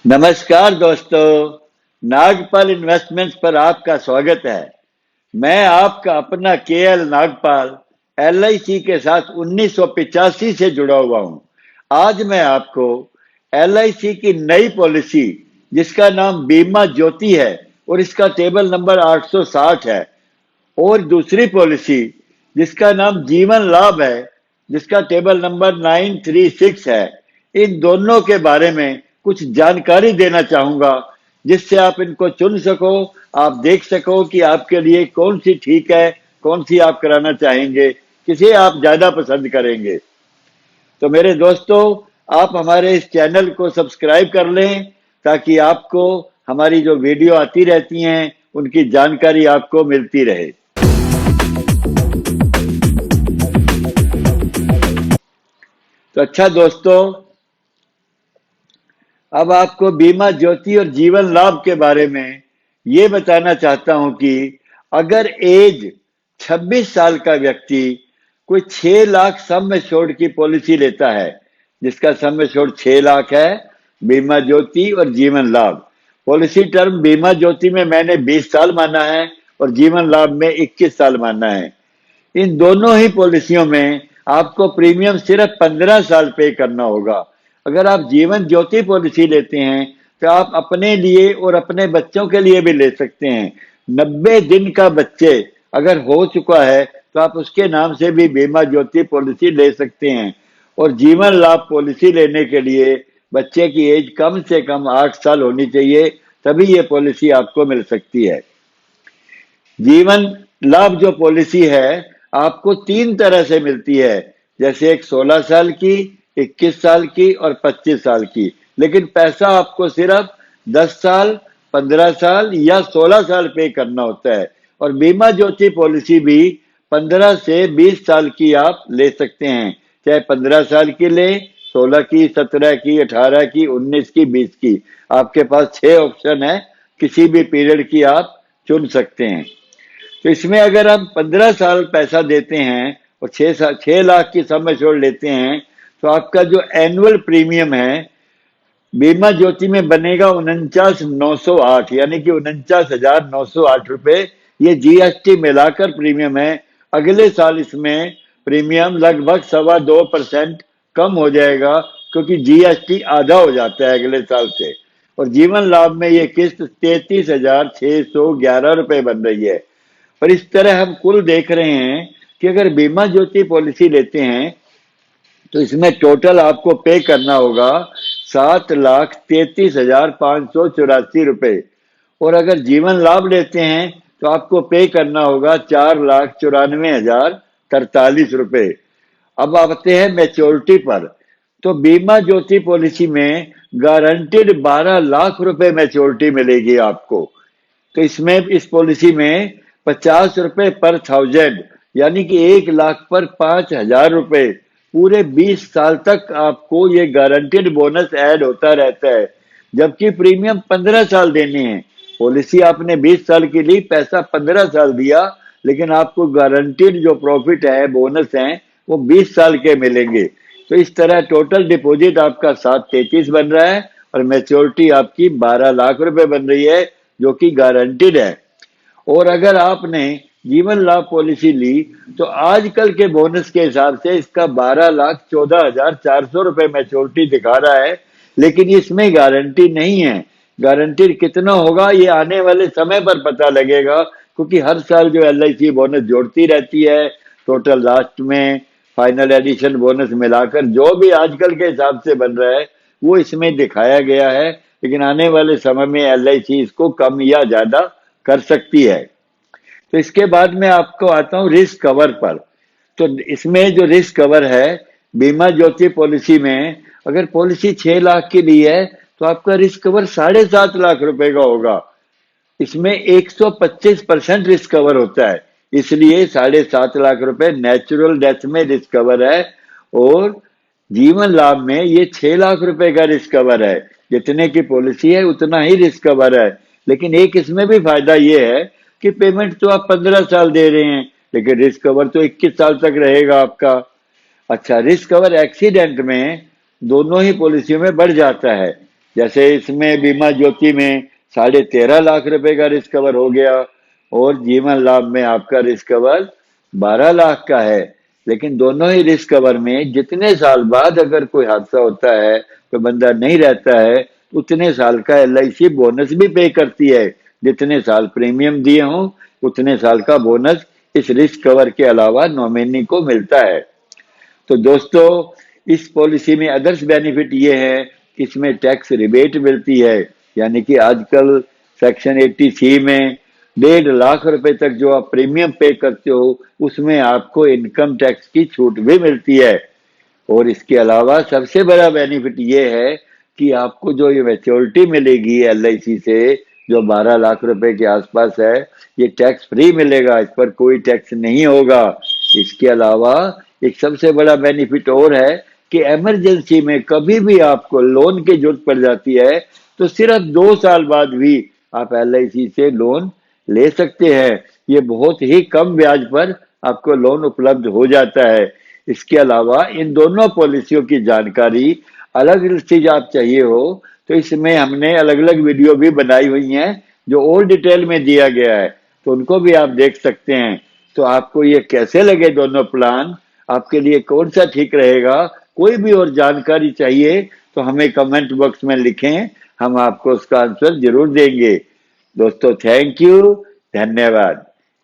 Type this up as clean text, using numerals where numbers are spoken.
नमस्कार दोस्तों, नागपाल इन्वेस्टमेंट्स पर आपका स्वागत है। मैं आपका अपना केएल नागपाल एलआईसी के साथ 1985 से जुड़ा हुआ हूं। आज मैं आपको एलआईसी की नई पॉलिसी जिसका नाम बीमा ज्योति है और इसका टेबल नंबर 860 है, और दूसरी पॉलिसी जिसका नाम जीवन लाभ है जिसका टेबल नंबर 936 है, इन दोनों के बारे में कुछ जानकारी देना चाहूंगा जिससे आप इनको चुन सको। आप देख सको कि आपके लिए कौन सी ठीक है, कौन सी आप कराना चाहेंगे, किसे आप ज्यादा पसंद करेंगे। तो मेरे दोस्तों, आप हमारे इस चैनल को सब्सक्राइब कर लें ताकि आपको हमारी जो वीडियो आती रहती हैं उनकी जानकारी आपको मिलती रहे। तो अच्छा दोस्तों, अब आपको बीमा ज्योति और जीवन लाभ के बारे में ये बताना चाहता हूं कि अगर एज 26 साल का व्यक्ति कोई 6 लाख सम एश्योर्ड की पॉलिसी लेता है, जिसका सम एश्योर्ड 6 लाख है, बीमा ज्योति और जीवन लाभ। पॉलिसी टर्म बीमा ज्योति में मैंने 20 साल माना है और जीवन लाभ में 21 साल माना है। इन दोनों ही पॉलिसियों में आपको प्रीमियम सिर्फ 15 साल पे करना होगा। अगर आप जीवन ज्योति पॉलिसी लेते हैं तो आप अपने लिए और अपने बच्चों के लिए भी ले सकते हैं। 90 दिन का बच्चे अगर हो चुका है तो आप उसके नाम से भी बीमा ज्योति पॉलिसी ले सकते हैं। और जीवन लाभ पॉलिसी लेने के लिए बच्चे की एज कम से कम 8 साल होनी चाहिए, तभी ये पॉलिसी आपको मिल सकती है। जीवन लाभ जो पॉलिसी है आपको 3 तरह से मिलती है, जैसे एक 16 साल की, 21 साल की और 25 साल की। लेकिन पैसा आपको सिर्फ 10 साल, 15 साल या 16 साल पे करना होता है। और बीमा ज्योति पॉलिसी भी 15 से 20 साल की आप ले सकते हैं, चाहे 15 साल की ले, 16 की, 17 की, 18 की, 19 की, 20 की। आपके पास 6 ऑप्शन है, किसी भी पीरियड की आप चुन सकते हैं। तो इसमें अगर हम 15 साल पैसा देते हैं और 6 लाख की सम एश्योर्ड लेते हैं तो आपका जो एनुअल प्रीमियम है बीमा ज्योति में बनेगा 49,908, यानी कि 49,908 रुपए। ये जीएसटी मिलाकर प्रीमियम है। अगले साल इसमें प्रीमियम लगभग 2.25% कम हो जाएगा, क्योंकि जीएसटी आधा हो जाता है अगले साल से। और जीवन लाभ में ये किस्त 33,611 रुपए बन रही है। और इस तरह हम कुल देख रहे हैं कि अगर बीमा ज्योति पॉलिसी लेते हैं तो इसमें टोटल आपको पे करना होगा 7,33,584 रुपए। और अगर जीवन लाभ लेते हैं तो आपको पे करना होगा 4,94,043 रुपए। अब आते हैं मैच्योरिटी पर। तो बीमा ज्योति पॉलिसी में गारंटेड 12 लाख रुपए मैच्योरिटी मिलेगी आपको। तो इसमें इस पॉलिसी में 50 रुपए पर 1000, यानी कि 1 लाख पर 5,000 रुपए पूरे 20 साल तक आपको ये गारंटेड बोनस ऐड होता रहता है। जबकि प्रीमियम 15 साल देने हैं। पॉलिसी आपने 20 साल की ली, पैसा 15 साल दिया, लेकिन आपको गारंटेड जो प्रॉफिट है, बोनस है, वो 20 साल के मिलेंगे। तो इस तरह टोटल डिपॉजिट आपका 733 बन रहा है और मैच्योरिटी आपकी 12 लाख रुपए बन रही है, जो कि गारंटेड है। और अगर आपने जीवन लाभ पॉलिसी ली तो आजकल के बोनस के हिसाब से इसका 12,14,400 रुपए मैच्योरिटी दिखा रहा है, लेकिन इसमें गारंटी नहीं है। गारंटी कितना होगा ये आने वाले समय पर पता लगेगा, क्योंकि हर साल जो एलआईसी बोनस जोड़ती रहती है। टोटल लास्ट में फाइनल एडिशन बोनस मिलाकर जो भी आजकल के हिसाब से बन रहा है वो इसमें दिखाया गया है, लेकिन आने वाले समय में एलआईसी इसको कम या ज्यादा कर सकती है। तो इसके बाद में आपको आता हूं रिस्क कवर पर। तो इसमें जो रिस्क कवर है बीमा ज्योति पॉलिसी में, अगर पॉलिसी 6 लाख की ली है तो आपका रिस्क कवर 7.5 लाख रुपए का होगा। इसमें 125% रिस्क कवर होता है, इसलिए 7.5 लाख रुपए नेचुरल डेथ में रिस्क कवर है। और जीवन लाभ में ये 6 लाख रुपए का रिस्क कवर है। जितने की पॉलिसी है उतना ही रिस्क कवर है, लेकिन एक इसमें भी फायदा ये है कि पेमेंट तो आप 15 साल दे रहे हैं, लेकिन रिस्क कवर तो 21 साल तक रहेगा आपका। अच्छा, रिस्क कवर एक्सीडेंट में दोनों ही पॉलिसियों में बढ़ जाता है। जैसे इसमें बीमा ज्योति में 13.5 लाख रुपए का रिस्क कवर हो गया, और जीवन लाभ में आपका रिस्क कवर 12 लाख का है। लेकिन दोनों ही रिस्क कवर में जितने साल बाद अगर कोई हादसा होता है, कोई बंदा नहीं रहता है, उतने साल का LIC बोनस भी पे करती है। जितने साल प्रीमियम दिए हों उतने साल का बोनस इस रिस्क कवर के अलावा नॉमिनी को मिलता है। तो दोस्तों, इस पॉलिसी में अदर्स बेनिफिट ये है कि इसमें टैक्स रिबेट मिलती है, यानी कि आजकल सेक्शन 80C में 1.5 लाख रुपए तक जो आप प्रीमियम पे करते हो उसमें आपको इनकम टैक्स की छूट भी मिलती है। और इसके अलावा सबसे बड़ा बेनिफिट ये है कि आपको जो ये मैच्योरिटी मिलेगी LIC से, जो 12 लाख रुपए के आसपास है, ये टैक्स फ्री मिलेगा, इस पर कोई टैक्स नहीं होगा। इसके अलावा एक सबसे बड़ा बेनिफिट और है कि इमरजेंसी में कभी भी आपको लोन की जरूरत पड़ जाती है तो सिर्फ 2 साल बाद भी आप LIC से लोन ले सकते हैं। ये बहुत ही कम ब्याज पर आपको लोन उपलब्ध हो जाता है। इसके अलावा इन दोनों पॉलिसियों की जानकारी अलग अलग चीज आप चाहिए हो तो इसमें हमने अलग अलग वीडियो भी बनाई हुई हैं जो और डिटेल में दिया गया है, तो उनको भी आप देख सकते हैं। तो आपको ये कैसे लगे दोनों प्लान, आपके लिए कौन सा ठीक रहेगा, कोई भी और जानकारी चाहिए तो हमें कमेंट बॉक्स में लिखें, हम आपको उसका आंसर जरूर देंगे। दोस्तों, थैंक यू, धन्यवाद।